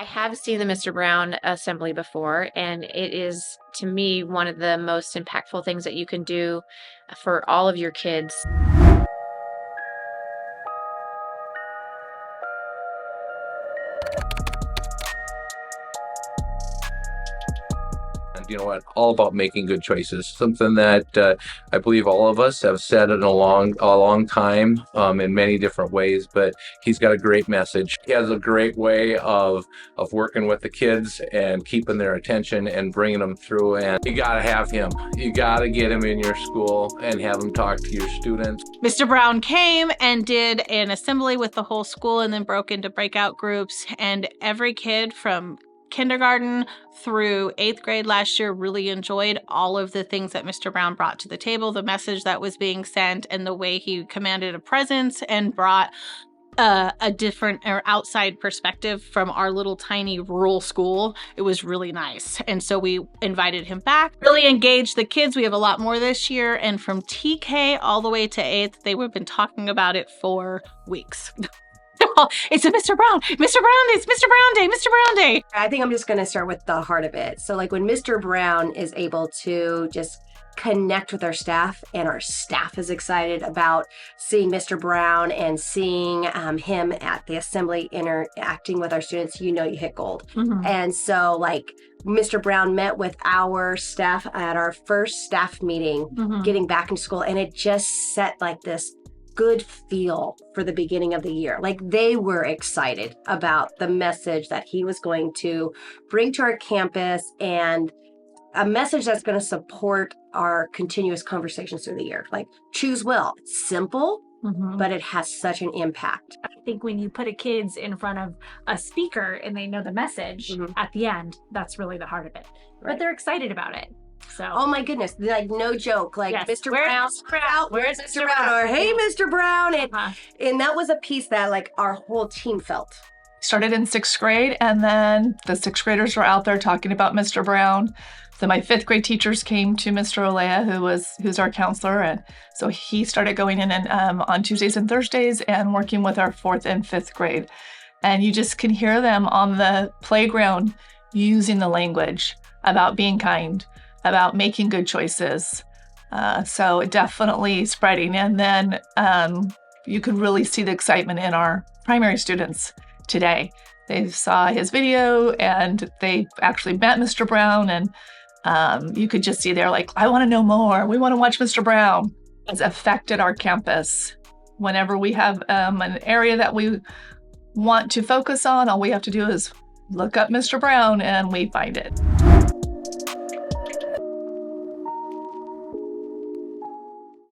I have seen the Mr. Brown assembly before, and it is, to me, one of the most impactful things that you can do for all of your kids. And you know what? All about making good choices. Something that I believe all of us have said in a long time in many different ways. But he's got a great message. He has a great way of working with the kids and keeping their attention and bringing them through. And you got to have him. You got to get him in your school and have him talk to your students. Mr. Brown came and did an assembly with the whole school and then broke into breakout groups. And every kid from kindergarten through 8th grade last year really enjoyed all of the things that Mr. Brown brought to the table, the message that was being sent, and the way he commanded a presence and brought a different or outside perspective from our little tiny rural school. It was really nice. And so we invited him back, really engaged the kids. We have a lot more this year. And from TK all the way to 8th, they have been talking about it for weeks. It's a Mr. Brown. Mr. Brown, it's Mr. Brown Day, Mr. Brown Day. I think I'm just going to start with the heart of it. So like when Mr. Brown is able to just connect with our staff, and our staff is excited about seeing Mr. Brown and seeing him at the assembly interacting with our students, you know you hit gold. Mm-hmm. And so like Mr. Brown met with our staff at our first staff meeting, getting back in school, and it just set like this good feel for the beginning of the year. Like they were excited about the message that he was going to bring to our campus, and a message that's going to support our continuous conversations through the year. Like choose well. It's simple, but it has such an impact. I think when you put a kids in front of a speaker and they know the message at the end, that's really the heart of it. Right. But they're excited about it. So, oh my goodness, like no joke, like yes. Mr. Brown, where's Mr. Brown, or hey, Mr. Brown. And that was a piece that like our whole team felt. Started in 6th grade, and then the 6th graders were out there talking about Mr. Brown. So my 5th grade teachers came to Mr. Olea, who's our counselor, and so he started going in and on Tuesdays and Thursdays and working with our 4th and 5th grade. And you just can hear them on the playground using the language about being kind, about making good choices. So it definitely spreading. And then you could really see the excitement in our primary students today. They saw his video and they actually met Mr. Brown, and you could just see they're like, I want to know more. We want to watch Mr. Brown. It's affected our campus. Whenever we have an area that we want to focus on, all we have to do is look up Mr. Brown and we find it.